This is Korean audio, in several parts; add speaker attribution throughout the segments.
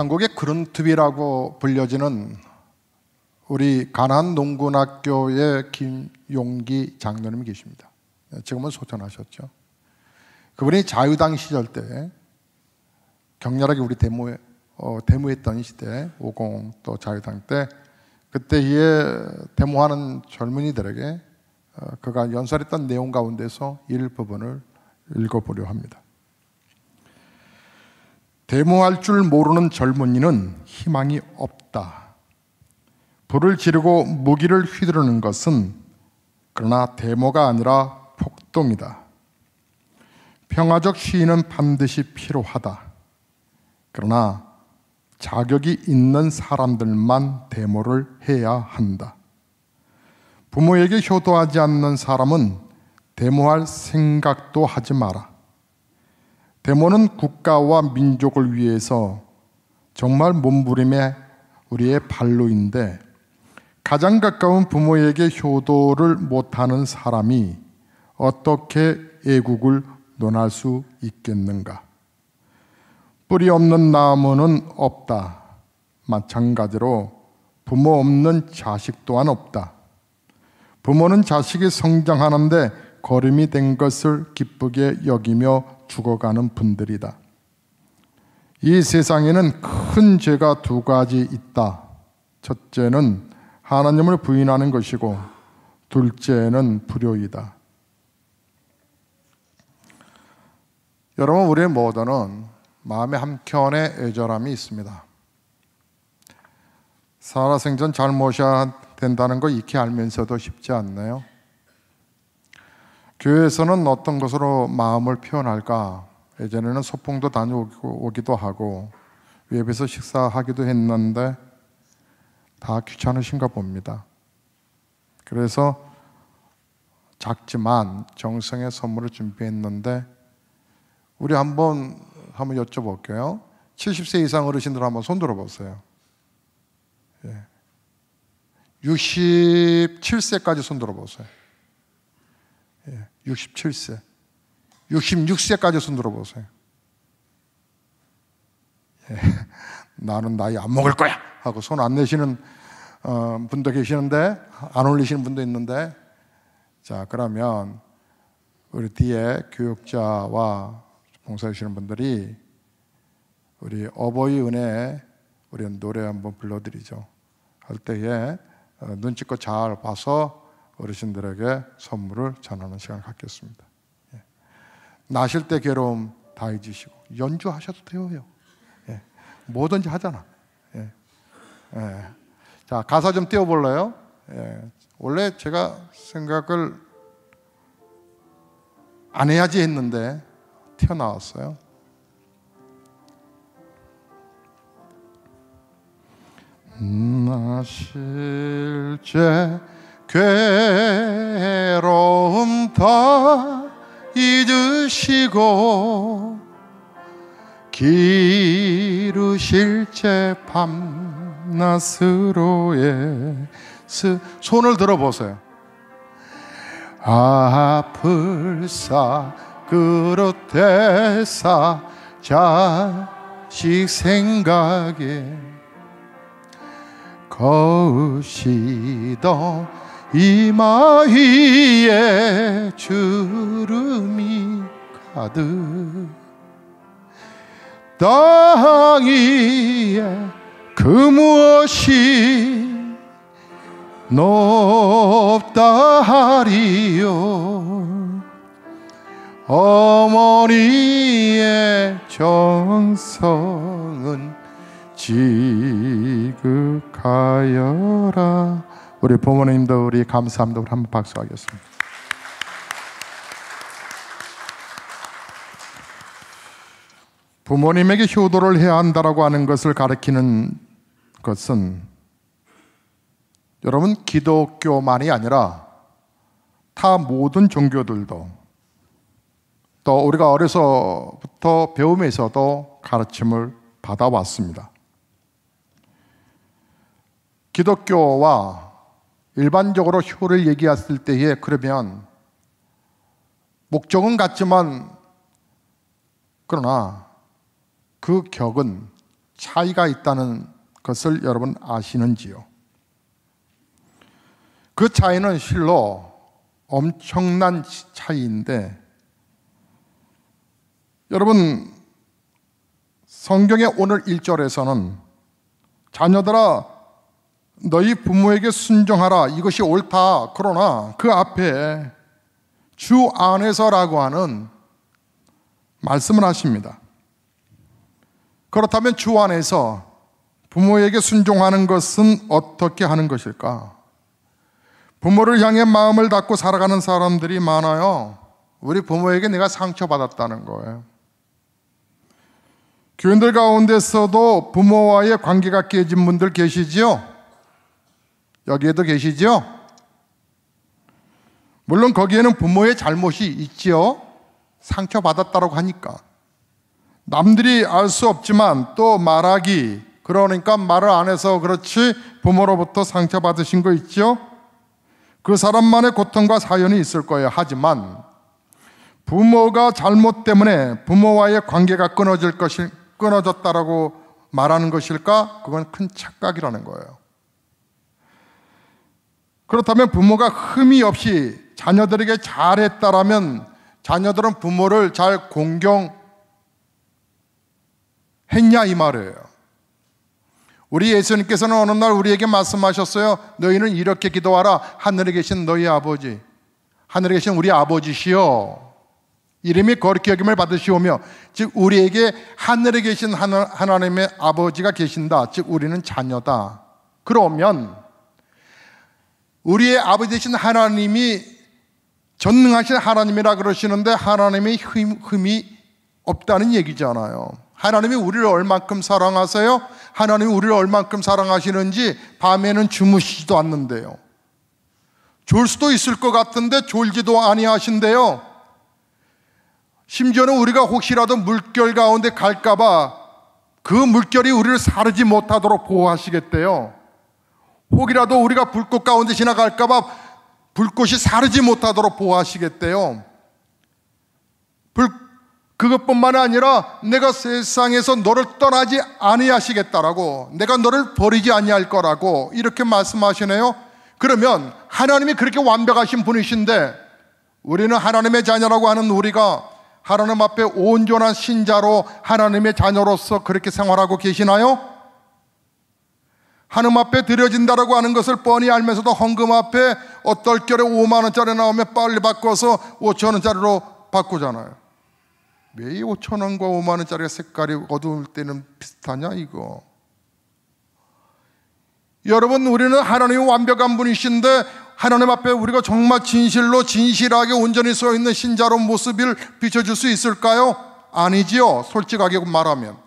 Speaker 1: 한국의 그룬트비라고 불려지는 우리 가난 농군학교의 김용기 장로님이 계십니다. 지금은 소천하셨죠. 그분이 자유당 시절 때 격렬하게 우리 데모했던 시대, 50 또 자유당 때 그때에 데모하는 젊은이들에게 그가 연설했던 내용 가운데서 일부분을 읽어보려 합니다. 데모할 줄 모르는 젊은이는 희망이 없다. 불을 지르고 무기를 휘두르는 것은 그러나 데모가 아니라 폭동이다. 평화적 시위는 반드시 필요하다. 그러나 자격이 있는 사람들만 데모를 해야 한다. 부모에게 효도하지 않는 사람은 데모할 생각도 하지 마라. 데모는 국가와 민족을 위해서 정말 몸부림의 우리의 발로인데 가장 가까운 부모에게 효도를 못하는 사람이 어떻게 애국을 논할 수 있겠는가? 뿌리 없는 나무는 없다. 마찬가지로 부모 없는 자식 또한 없다. 부모는 자식이 성장하는데 거름이 된 것을 기쁘게 여기며 죽어가는 분들이다. 이 세상에는 큰 죄가 두 가지 있다. 첫째는 하나님을 부인하는 것이고 둘째는 불효이다. 여러분, 우리 모두는 마음의 한켠에 애절함이 있습니다. 살아생전 잘 모셔야 된다는 거 익히 알면서도 쉽지 않나요? 교회에서는 어떤 것으로 마음을 표현할까? 예전에는 소풍도 다녀오기도 하고 웹에서 식사하기도 했는데 다 귀찮으신가 봅니다. 그래서 작지만 정성의 선물을 준비했는데 우리 한번 여쭤볼게요. 70세 이상 어르신들 한번 손 들어보세요. 67세까지 손 들어보세요. 67세, 66세까지 손 들어보세요. 나는 나이 안 먹을 거야 하고 손 안 내시는 분도 계시는데, 안 올리시는 분도 있는데, 자, 그러면 우리 뒤에 교육자와 봉사해 주시는 분들이 우리 어버이 은혜 우리 노래 한번 불러드리죠. 할 때에 눈치껏 잘 봐서 어르신들에게 선물을 전하는 시간을 갖겠습니다. 나실 때 괴로움 다 잊으시고 연주하셔도 돼요. 뭐든지 하잖아. 자, 가사 좀 띄워볼래요? 원래 제가 생각을 안 해야지 했는데 튀어나왔어요. 나 실제 괴로움 다 잊으시고 기르실 제 밤낮으로의 손을 들어보세요. 아플사 그릇대사 자식 생각에 거으시던 이마 위에 주름이 가득 땅 위에 그 무엇이 높다 하리요. 어머니의 정성은 지극하여라. 우리 부모님도 우리 감사합니다. 우리 한번 박수하겠습니다. 부모님에게 효도를 해야 한다라고 하는 것을 가리키는 것은 여러분 기독교만이 아니라 타 모든 종교들도 또 우리가 어려서부터 배움에서도 가르침을 받아왔습니다. 기독교와 일반적으로 효를 얘기했을 때에 그러면 목적은 같지만 그러나 그 격은 차이가 있다는 것을 여러분 아시는지요? 그 차이는 실로 엄청난 차이인데, 여러분 성경의 오늘 1절에서는 자녀들아 너희 부모에게 순종하라, 이것이 옳다. 그러나 그 앞에 주 안에서라고 하는 말씀을 하십니다. 그렇다면 주 안에서 부모에게 순종하는 것은 어떻게 하는 것일까? 부모를 향해 마음을 닫고 살아가는 사람들이 많아요. 우리 부모에게 내가 상처받았다는 거예요. 교인들 가운데서도 부모와의 관계가 깨진 분들 계시지요? 여기에도 계시지요? 물론 거기에는 부모의 잘못이 있지요. 상처받았다고 하니까. 남들이 알 수 없지만 또 말하기, 그러니까 말을 안 해서 그렇지 부모로부터 상처받으신 거 있죠? 그 사람만의 고통과 사연이 있을 거예요. 하지만 부모가 잘못 때문에 부모와의 관계가 끊어졌다라고 말하는 것일까? 그건 큰 착각이라는 거예요. 그렇다면 부모가 흠이 없이 자녀들에게 잘했다라면 자녀들은 부모를 잘 공경했냐 이 말이에요. 우리 예수님께서는 어느 날 우리에게 말씀하셨어요. 너희는 이렇게 기도하라. 하늘에 계신 너희 아버지, 하늘에 계신 우리 아버지시여, 이름이 거룩히 여김을 받으시오며, 즉 우리에게 하늘에 계신 하나님의 아버지가 계신다. 즉 우리는 자녀다. 그러면 우리의 아버지 되신 하나님이 전능하신 하나님이라 그러시는데 하나님의 흠이 없다는 얘기잖아요. 하나님이 우리를 얼만큼 사랑하세요? 하나님이 우리를 얼만큼 사랑하시는지 밤에는 주무시지도 않는데요. 졸 수도 있을 것 같은데 졸지도 아니하신대요. 심지어는 우리가 혹시라도 물결 가운데 갈까봐 그 물결이 우리를 사르지 못하도록 보호하시겠대요. 혹이라도 우리가 불꽃 가운데 지나갈까봐 불꽃이 사르지 못하도록 보호하시겠대요. 그것뿐만 아니라 내가 세상에서 너를 떠나지 아니하시겠다라고, 내가 너를 버리지 아니할 거라고 이렇게 말씀하시네요. 그러면 하나님이 그렇게 완벽하신 분이신데 우리는 하나님의 자녀라고 하는 우리가 하나님 앞에 온전한 신자로 하나님의 자녀로서 그렇게 생활하고 계시나요? 하나님 앞에 드려진다라고 하는 것을 뻔히 알면서도 헌금 앞에 어떨결에 5만 원짜리 나오면 빨리 바꿔서 5천 원짜리로 바꾸잖아요. 왜 이 5천 원과 5만 원짜리가 색깔이 어두울 때는 비슷하냐 이거. 여러분, 우리는 하나님이 완벽한 분이신데 하나님 앞에 우리가 정말 진실로 진실하게 온전히 서 있는 신자로 모습을 비춰줄 수 있을까요? 아니지요. 솔직하게 말하면.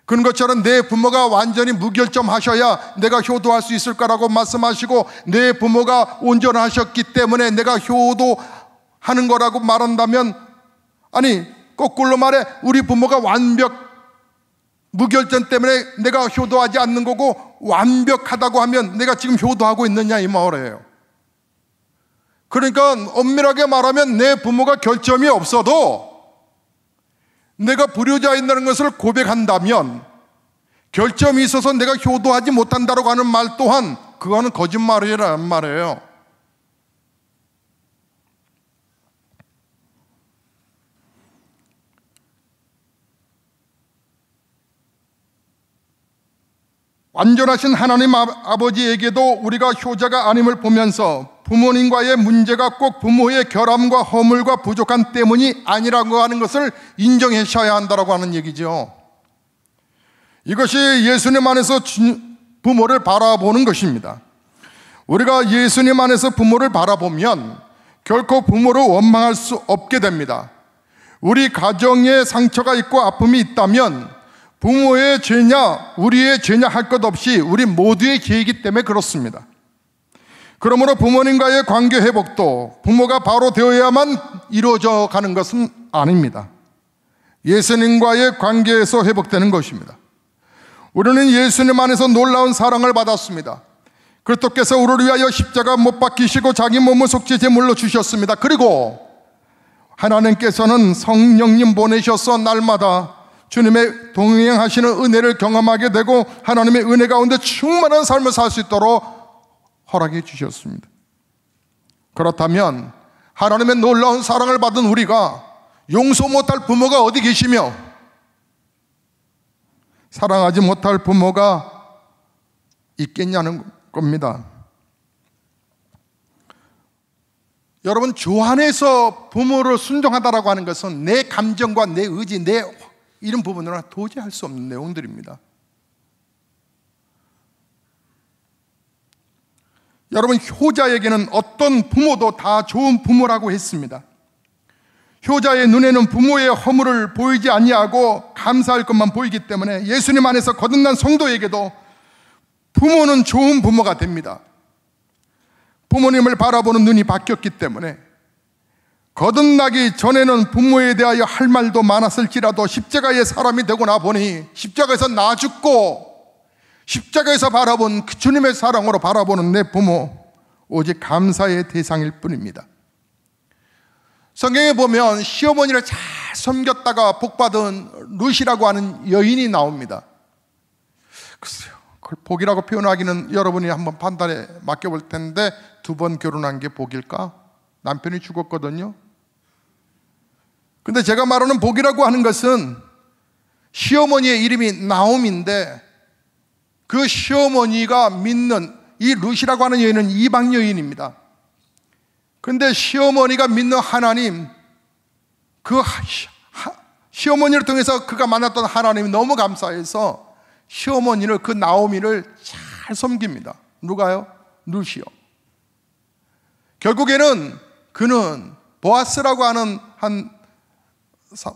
Speaker 1: 그런 것처럼 내 부모가 완전히 무결점하셔야 내가 효도할 수 있을 거라고 말씀하시고, 내 부모가 온전하셨기 때문에 내가 효도하는 거라고 말한다면, 아니 거꾸로 말해 우리 부모가 무결점 때문에 내가 효도하지 않는 거고, 완벽하다고 하면 내가 지금 효도하고 있느냐 이 말이에요. 그러니까 엄밀하게 말하면 내 부모가 결점이 없어도 내가 불효자인다는 것을 고백한다면, 결점이 있어서 내가 효도하지 못한다고 하는 말 또한 그거는 거짓말이라는 말이에요. 완전하신 하나님 아버지에게도 우리가 효자가 아님을 보면서 부모님과의 문제가 꼭 부모의 결함과 허물과 부족한 때문이 아니라고 하는 것을 인정하셔야 한다고 하는 얘기죠. 이것이 예수님 안에서 부모를 바라보는 것입니다. 우리가 예수님 안에서 부모를 바라보면 결코 부모를 원망할 수 없게 됩니다. 우리 가정에 상처가 있고 아픔이 있다면 부모의 죄냐 우리의 죄냐 할 것 없이 우리 모두의 죄이기 때문에 그렇습니다. 그러므로 부모님과의 관계 회복도 부모가 바로 되어야만 이루어져 가는 것은 아닙니다. 예수님과의 관계에서 회복되는 것입니다. 우리는 예수님 안에서 놀라운 사랑을 받았습니다. 그리스도께서 우리를 위하여 십자가 못 박히시고 자기 몸을 속죄 제물로 주셨습니다. 그리고 하나님께서는 성령님 보내셔서 날마다 주님의 동행하시는 은혜를 경험하게 되고 하나님의 은혜 가운데 충만한 삶을 살 수 있도록 허락해 주셨습니다. 그렇다면 하나님의 놀라운 사랑을 받은 우리가 용서 못할 부모가 어디 계시며 사랑하지 못할 부모가 있겠냐는 겁니다. 여러분, 주 안에서 부모를 순종하다라고 하는 것은 내 감정과 내 의지, 내 이런 부분으로는 도저히 할 수 없는 내용들입니다. 여러분, 효자에게는 어떤 부모도 다 좋은 부모라고 했습니다. 효자의 눈에는 부모의 허물을 보이지 아니하고 감사할 것만 보이기 때문에 예수님 안에서 거듭난 성도에게도 부모는 좋은 부모가 됩니다. 부모님을 바라보는 눈이 바뀌었기 때문에 거듭나기 전에는 부모에 대하여 할 말도 많았을지라도 십자가의 사람이 되고 나 보니 십자가에서 나 죽고 십자가에서 바라본 그 주님의 사랑으로 바라보는 내 부모, 오직 감사의 대상일 뿐입니다. 성경에 보면 시어머니를 잘 섬겼다가 복받은 룻이라고 하는 여인이 나옵니다. 글쎄요, 그걸 복이라고 표현하기는 여러분이 한번 판단에 맡겨볼 텐데, 2번 결혼한 게 복일까? 남편이 죽었거든요. 근데 제가 말하는 복이라고 하는 것은 시어머니의 이름이 나옴인데, 그 시어머니가 믿는 이 룻이라고 하는 여인은 이방 여인입니다. 근데 시어머니가 믿는 하나님, 그 시어머니를 통해서 그가 만났던 하나님이 너무 감사해서 시어머니를, 그 나오미를 잘 섬깁니다. 누가요? 룻이요. 결국에는 그는 보아스라고 하는 한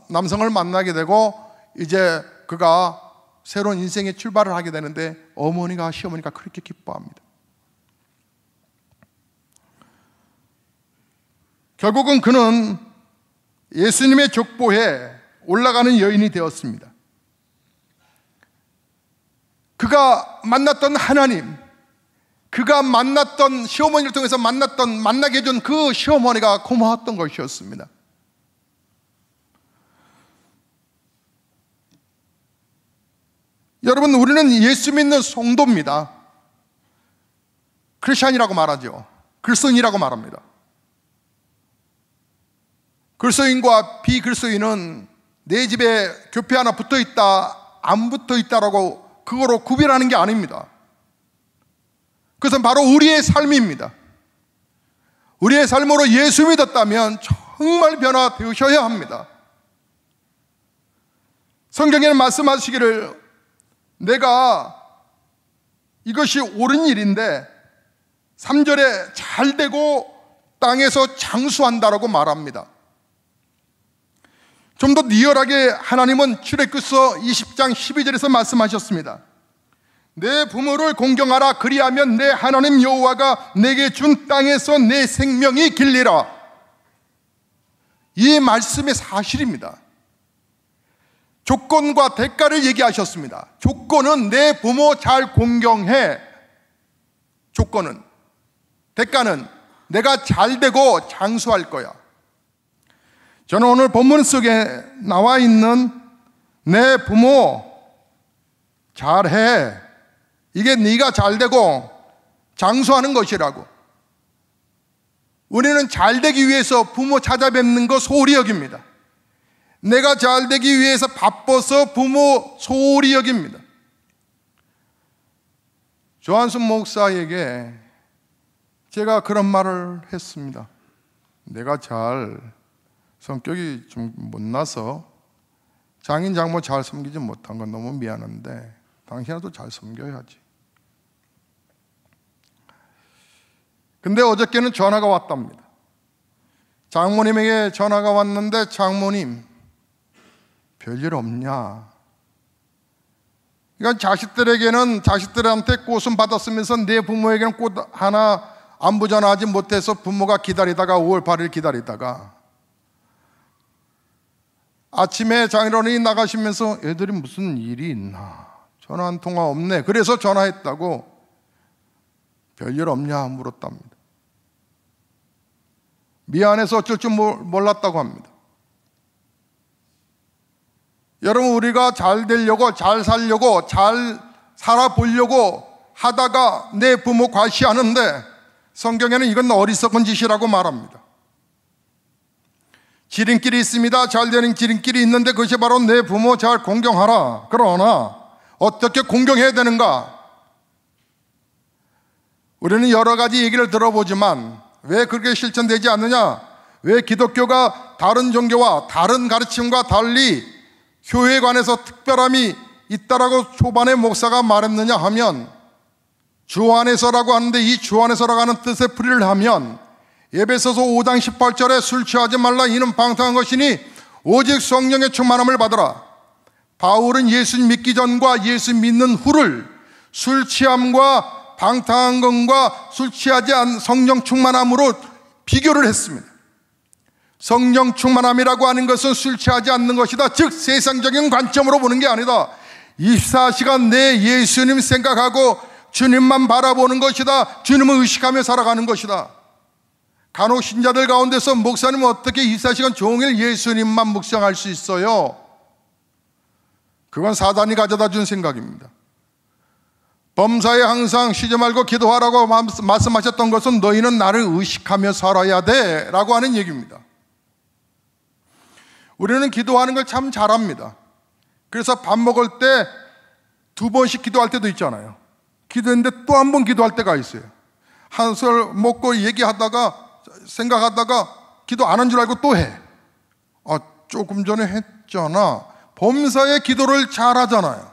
Speaker 1: 남성을 만나게 되고 이제 그가 새로운 인생의 출발을 하게 되는데 어머니가, 시어머니가 그렇게 기뻐합니다. 결국은 그는 예수님의 족보에 올라가는 여인이 되었습니다. 그가 만났던 하나님, 그가 만났던 시어머니를 통해서 만나게 해준 그 시어머니가 고마웠던 것이었습니다. 여러분, 우리는 예수 믿는 성도입니다. 크리스찬이라고 말하죠. 그리스도인이라고 말합니다. 그리스도인과 비그리스도인은 내 집에 교회 하나 붙어있다, 안 붙어있다라고 그거로 구별하는 게 아닙니다. 그것은 바로 우리의 삶입니다. 우리의 삶으로 예수 믿었다면 정말 변화되셔야 합니다. 성경에는 말씀하시기를 내가 이것이 옳은 일인데 3절에 잘 되고 땅에서 장수한다라고 말합니다. 좀 더 리얼하게 하나님은 출애굽서 20장 12절에서 말씀하셨습니다. 내 부모를 공경하라, 그리하면 내 하나님 여호와가 내게 준 땅에서 내 생명이 길리라. 이 말씀의 사실입니다. 조건과 대가를 얘기하셨습니다. 조건은 내 부모 잘 공경해. 조건은, 대가는 내가 잘 되고 장수할 거야. 저는 오늘 본문 속에 나와 있는 내 부모 잘해, 이게 네가 잘 되고 장수하는 것이라고. 우리는 잘 되기 위해서 부모 찾아뵙는 거 소홀히 여깁니다. 내가 잘 되기 위해서 바빠서 부모 소홀히 여깁니다. 조한순 목사에게 제가 그런 말을 했습니다. 내가 성격이 좀 못나서 장인 장모 잘 섬기지 못한 건 너무 미안한데 당신도 잘 섬겨야지. 근데 어저께는 전화가 왔답니다. 장모님에게 전화가 왔는데, 장모님 별일 없냐? 그러니까 자식들에게는 자식들한테 꽃은 받았으면서 내 부모에게는 꽃 하나 안부 전화하지 못해서 부모가 기다리다가 5월 8일 기다리다가 아침에 장인어른이 나가시면서 애들이 무슨 일이 있나? 전화 한 통화 없네. 그래서 전화했다고 별일 없냐 물었답니다. 미안해서 어쩔 줄 몰랐다고 합니다. 여러분, 우리가 잘 되려고, 잘 살려고, 잘 살아보려고 하다가 내 부모 과시하는데 성경에는 이건 어리석은 짓이라고 말합니다. 지름길이 있습니다. 잘 되는 지름길이 있는데 그것이 바로 내 부모 잘 공경하라. 그러나 어떻게 공경해야 되는가? 우리는 여러 가지 얘기를 들어보지만 왜 그렇게 실천되지 않느냐? 왜 기독교가 다른 종교와 다른 가르침과 달리 교회에 관해서 특별함이 있다라고 초반에 목사가 말했느냐 하면, 주 안에서라고 하는데 이 주 안에서라고 하는 뜻의 풀이를 하면 에베소서 5장 18절에 술 취하지 말라 이는 방탕한 것이니 오직 성령의 충만함을 받으라. 바울은 예수 믿기 전과 예수 믿는 후를 술 취함과 방탕한 것과 술 취하지 않은 성령 충만함으로 비교를 했습니다. 성령 충만함이라고 하는 것은 술 취하지 않는 것이다. 즉 세상적인 관점으로 보는 게 아니다. 24시간 내 예수님 생각하고 주님만 바라보는 것이다. 주님을 의식하며 살아가는 것이다. 간혹 신자들 가운데서 목사님은 어떻게 24시간 종일 예수님만 묵상할 수 있어요? 그건 사단이 가져다 준 생각입니다. 범사에 항상 쉬지 말고 기도하라고 말씀하셨던 것은 너희는 나를 의식하며 살아야 돼 라고 하는 얘기입니다. 우리는 기도하는 걸 참 잘합니다. 그래서 밥 먹을 때 2번씩 기도할 때도 있잖아요. 기도했는데 또 한 번 기도할 때가 있어요. 한술 먹고 얘기하다가 생각하다가 기도 안 한 줄 알고 또 해. 조금 전에 했잖아. 범사에 기도를 잘하잖아요.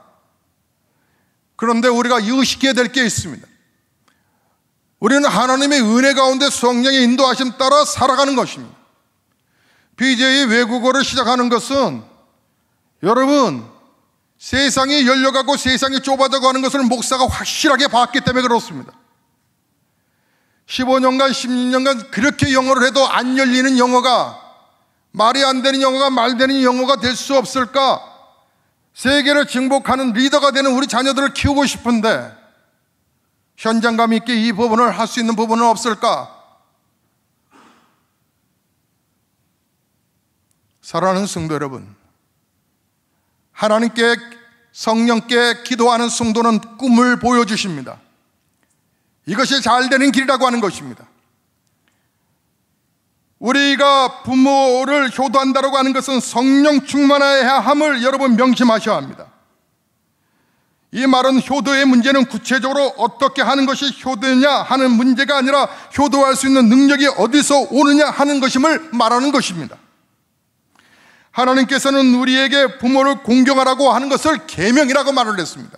Speaker 1: 그런데 우리가 의식해야 될 게 있습니다. 우리는 하나님의 은혜 가운데 성령의 인도하심 따라 살아가는 것입니다. BJ 외국어를 시작하는 것은 여러분, 세상이 열려가고 세상이 좁아져 가는 것을 목사가 확실하게 봤기 때문에 그렇습니다. 15년간 16년간 그렇게 영어를 해도 안 열리는 영어가, 말이 안 되는 영어가 말 되는 영어가 될 수 없을까? 세계를 정복하는 리더가 되는 우리 자녀들을 키우고 싶은데 현장감 있게 이 부분을 할 수 있는 부분은 없을까? 사랑하는 성도 여러분, 하나님께 성령께 기도하는 성도는 꿈을 보여주십니다. 이것이 잘 되는 길이라고 하는 것입니다. 우리가 부모를 효도한다고 하는 것은 성령 충만해야 함을 여러분 명심하셔야 합니다. 이 말은 효도의 문제는 구체적으로 어떻게 하는 것이 효도냐 하는 문제가 아니라 효도할 수 있는 능력이 어디서 오느냐 하는 것임을 말하는 것입니다. 하나님께서는 우리에게 부모를 공경하라고 하는 것을 계명이라고 말을 했습니다.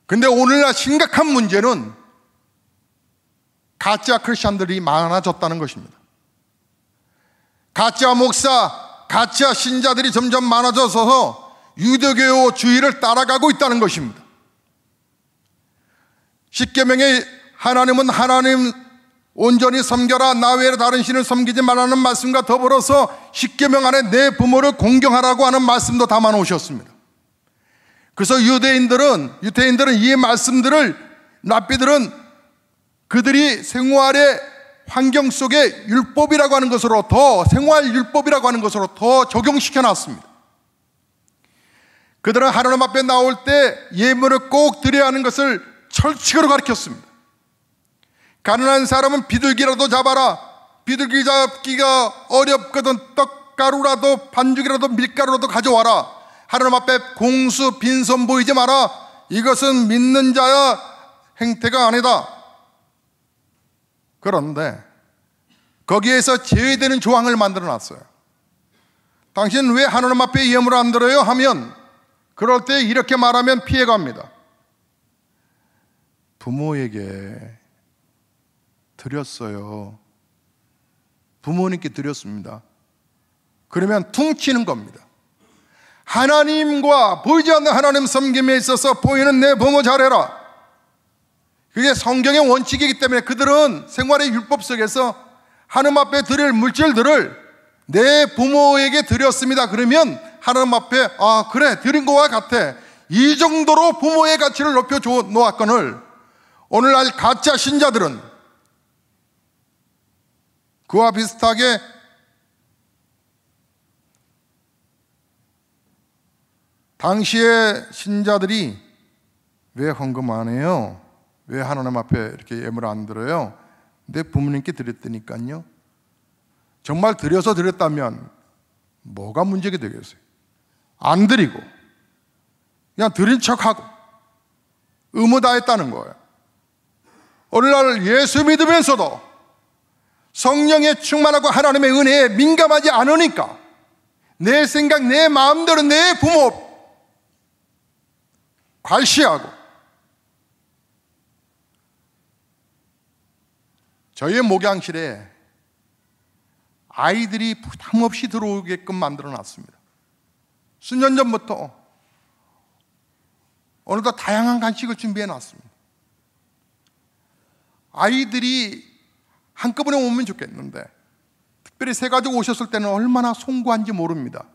Speaker 1: 그런데 오늘날 심각한 문제는 가짜 크리스찬들이 많아졌다는 것입니다. 가짜 목사, 가짜 신자들이 점점 많아져서 유대교주의를 따라가고 있다는 것입니다. 십계명의 하나님은 하나님 온전히 섬겨라, 나 외에 다른 신을 섬기지 말라는 말씀과 더불어서 십계명 안에 내 부모를 공경하라고 하는 말씀도 담아 놓으셨습니다. 그래서 유대인들은 이 말씀들을, 랍비들은 그들이 생활의 환경 속에 율법이라고 하는 것으로 더, 생활 율법이라고 하는 것으로 더 적용시켜 놨습니다. 그들은 하나님 앞에 나올 때 예물을 꼭 드려야 하는 것을 철칙으로 가르쳤습니다. 가난한 사람은 비둘기라도 잡아라. 비둘기 잡기가 어렵거든 떡가루라도 반죽이라도 밀가루라도 가져와라. 하나님 앞에 공수 빈손 보이지 마라. 이것은 믿는 자의 행태가 아니다. 그런데 거기에서 제외되는 조항을 만들어 놨어요. 당신 왜 하나님 앞에 예물을 안 드려요? 하면 그럴 때 이렇게 말하면 피해갑니다. 부모에게 드렸어요. 부모님께 드렸습니다. 그러면 퉁치는 겁니다. 하나님과 보이지 않는 하나님 섬김에 있어서 보이는 내 부모 잘해라. 그게 성경의 원칙이기 때문에 그들은 생활의 율법 속에서 하나님 앞에 드릴 물질들을 내 부모에게 드렸습니다. 그러면 하나님 앞에 그래 드린 거와 같아. 이 정도로 부모의 가치를 높여 놓았거늘 오늘날 가짜 신자들은 그와 비슷하게 당시의 신자들이 왜 헌금 안 해요? 왜 하나님 앞에 이렇게 예물을 안 드려요? 내 부모님께 드렸다니까요. 정말 드려서 드렸다면 뭐가 문제가 되겠어요? 안 드리고 그냥 드린 척하고 의무 다했다는 거예요. 오늘날 예수 믿으면서도 성령에 충만하고 하나님의 은혜에 민감하지 않으니까 내 생각, 내 마음대로 내 부모 괄시하고, 저희의 목양실에 아이들이 부담 없이 들어오게끔 만들어 놨습니다. 수년 전부터 오늘도 다양한 간식을 준비해 놨습니다. 아이들이 한꺼번에 오면 좋겠는데, 특별히 새 가족 오셨을 때는 얼마나 송구한지 모릅니다.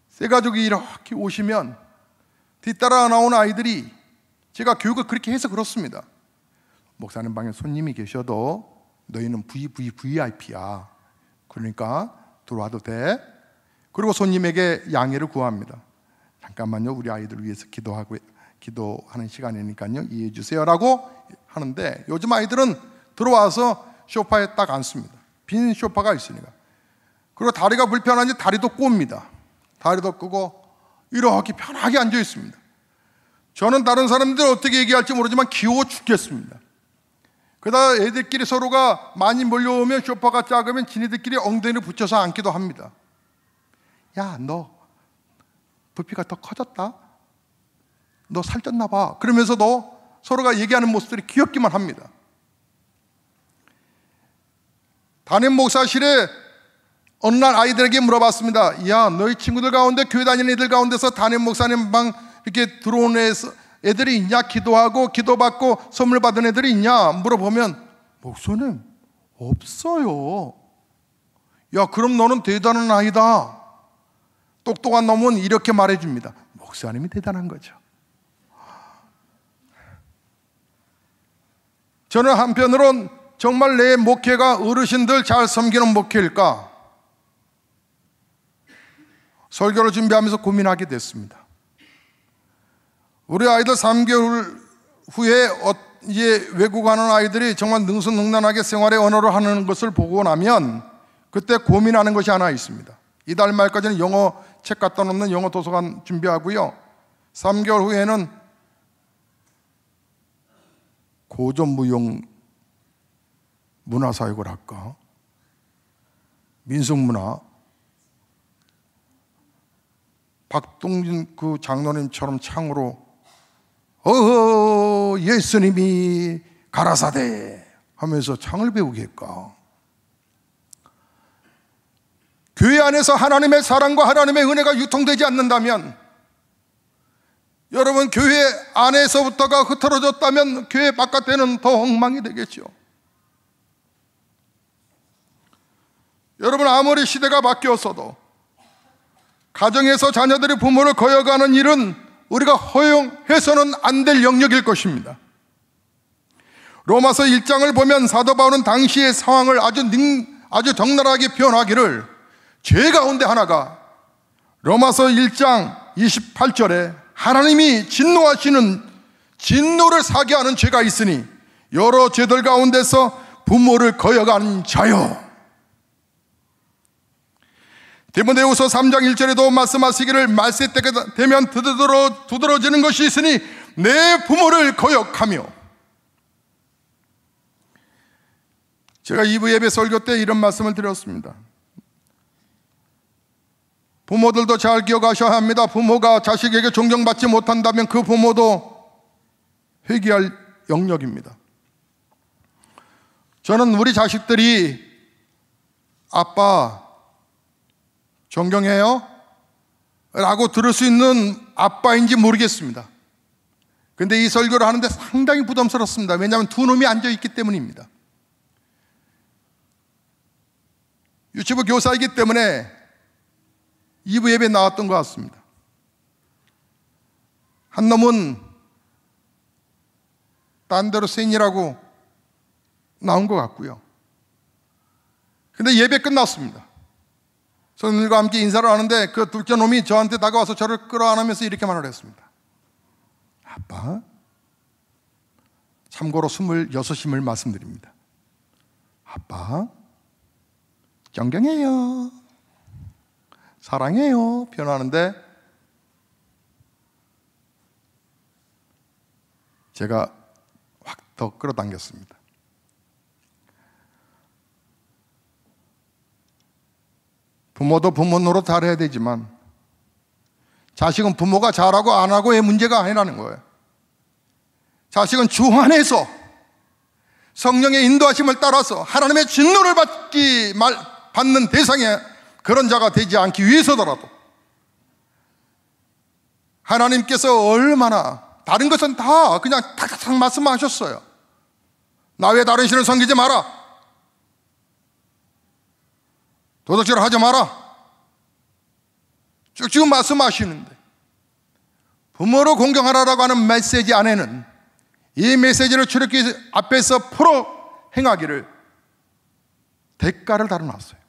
Speaker 1: 새 가족이 이렇게 오시면 뒤따라 나온 아이들이, 제가 교육을 그렇게 해서 그렇습니다. 목사님 방에 손님이 계셔도 너희는 VVVIP야. 그러니까 들어와도 돼. 그리고 손님에게 양해를 구합니다. 잠깐만요, 우리 아이들을 위해서 기도하는 시간이니까요, 이해해 주세요라고 하는데, 요즘 아이들은 들어와서 소파에 딱 앉습니다. 빈 소파가 있으니까. 그리고 다리가 불편한지 다리도 꼽니다. 다리도 끄고 이렇게 편하게 앉아 있습니다. 저는 다른 사람들 어떻게 얘기할지 모르지만 귀여워 죽겠습니다. 그러다 애들끼리 서로가 많이 몰려오면, 소파가 작으면 지네들끼리 엉덩이를 붙여서 앉기도 합니다. 야, 너 부피가 더 커졌다? 너 살쪘나 봐. 그러면서도 서로가 얘기하는 모습들이 귀엽기만 합니다. 담임 목사실에 어느 날 아이들에게 물어봤습니다. 야, 너희 친구들 가운데, 교회 다니는 애들 가운데서 담임 목사님 방 이렇게 들어오는 애들이 있냐? 기도하고 기도받고 선물 받은 애들이 있냐? 물어보면, 목사님 없어요. 야, 그럼 너는 대단한 아이다. 똑똑한 놈은 이렇게 말해줍니다. 목사님이 대단한 거죠. 저는 한편으론 정말 내 목회가 어르신들 잘 섬기는 목회일까? 설교를 준비하면서 고민하게 됐습니다. 우리 아이들 3개월 후에 이제 외국 가는 아이들이 정말 능수능란하게 생활의 언어를 하는 것을 보고 나면 그때 고민하는 것이 하나 있습니다. 이달 말까지는 영어 책 갖다 놓는 영어 도서관 준비하고요, 3개월 후에는 고전무용 문화사역을 할까? 민속문화, 박동진 그 장로님처럼 창으로 예수님이 가라사대 하면서 창을 배우게 할까? 교회 안에서 하나님의 사랑과 하나님의 은혜가 유통되지 않는다면, 여러분, 교회 안에서부터가 흐트러졌다면 교회 바깥에는 더 엉망이 되겠죠. 여러분, 아무리 시대가 바뀌었어도 가정에서 자녀들이 부모를 거역하는 일은 우리가 허용해서는 안 될 영역일 것입니다. 로마서 1장을 보면 사도 바울은 당시의 상황을 아주 적나라하게 표현하기를, 죄 가운데 하나가 로마서 1장 28절에 하나님이 진노하시는, 진노를 사게 하는 죄가 있으니 여러 죄들 가운데서 부모를 거역하는 자요. 디모데후서 3장 1절에도 말씀하시기를, 말세 때가 되면 두드러지는 것이 있으니 내 부모를 거역하며. 제가 2부 예배 설교 때 이런 말씀을 드렸습니다. 부모들도 잘 기억하셔야 합니다. 부모가 자식에게 존경받지 못한다면 그 부모도 회개할 영역입니다. 저는 우리 자식들이 아빠 존경해요? 라고 들을 수 있는 아빠인지 모르겠습니다. 그런데 이 설교를 하는데 상당히 부담스럽습니다. 왜냐하면 두 놈이 앉아있기 때문입니다. 유치부 교사이기 때문에 2부 예배에 나왔던 것 같습니다. 한 놈은 딴 데로 생이라고 나온 것 같고요. 근데 예배 끝났습니다. 손님들과 함께 인사를 하는데 그 둘째 놈이 저한테 다가와서 저를 끌어안으면서 이렇게 말을 했습니다. 아빠, 참고로 26임을 말씀드립니다. 아빠, 존경해요, 사랑해요 표현하는데 제가 확 더 끌어당겼습니다. 부모도 부모 노릇 잘해야 되지만 자식은 부모가 잘하고 안 하고의 문제가 아니라는 거예요. 자식은 주 안에서 성령의 인도하심을 따라서 하나님의 진노를 받는 대상의 그런 자가 되지 않기 위해서더라도 하나님께서 얼마나, 다른 것은 다 그냥 탁탁탁 말씀하셨어요. 나 외에 다른 신을 섬기지 마라, 도둑질을 하지 마라, 쭉쭉 말씀하시는데 부모를 공경하라라고 하는 메시지 안에는 이 메시지를 출애굽기 앞에서 풀어 행하기를 대가를 달아놨어요.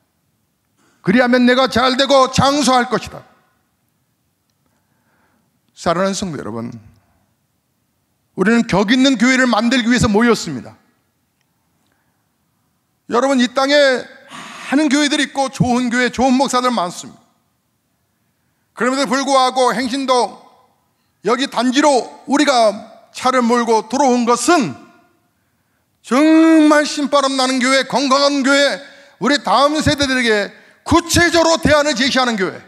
Speaker 1: 그리하면 내가 잘되고 장수할 것이다. 사랑하는 성도 여러분, 우리는 격 있는 교회를 만들기 위해서 모였습니다. 여러분, 이 땅에 많은 교회들이 있고 좋은 교회, 좋은 목사들 많습니다. 그럼에도 불구하고 행신동 여기 단지로 우리가 차를 몰고 들어온 것은 정말 신바람 나는 교회, 건강한 교회, 우리 다음 세대들에게 구체적으로 대안을 제시하는 교회,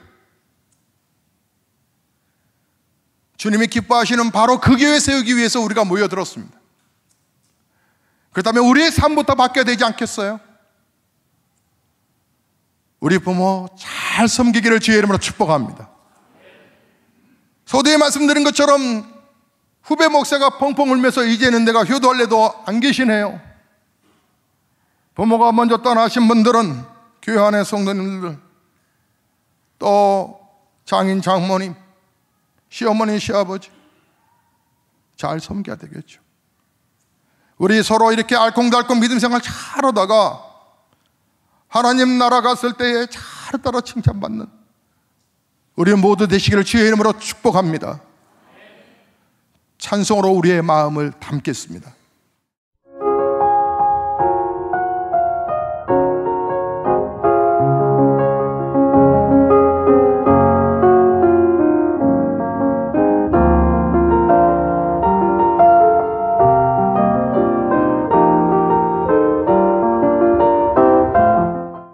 Speaker 1: 주님이 기뻐하시는 바로 그 교회 세우기 위해서 우리가 모여들었습니다. 그렇다면 우리의 삶부터 바뀌어야 되지 않겠어요? 우리 부모 잘 섬기기를 주의 이름으로 축복합니다. 서두에 말씀드린 것처럼 후배 목사가 펑펑 울면서 이제는 내가 효도할래도 안 계시네요. 부모가 먼저 떠나신 분들은 교회 안의 성도님들, 또 장인, 장모님, 시어머니, 시아버지 잘 섬겨야 되겠죠. 우리 서로 이렇게 알콩달콩 믿음 생활 잘하다가 하나님 나라 갔을 때에 잘했다라 칭찬받는 우리 모두 되시기를 주의 이름으로 축복합니다. 찬송으로 우리의 마음을 담겠습니다.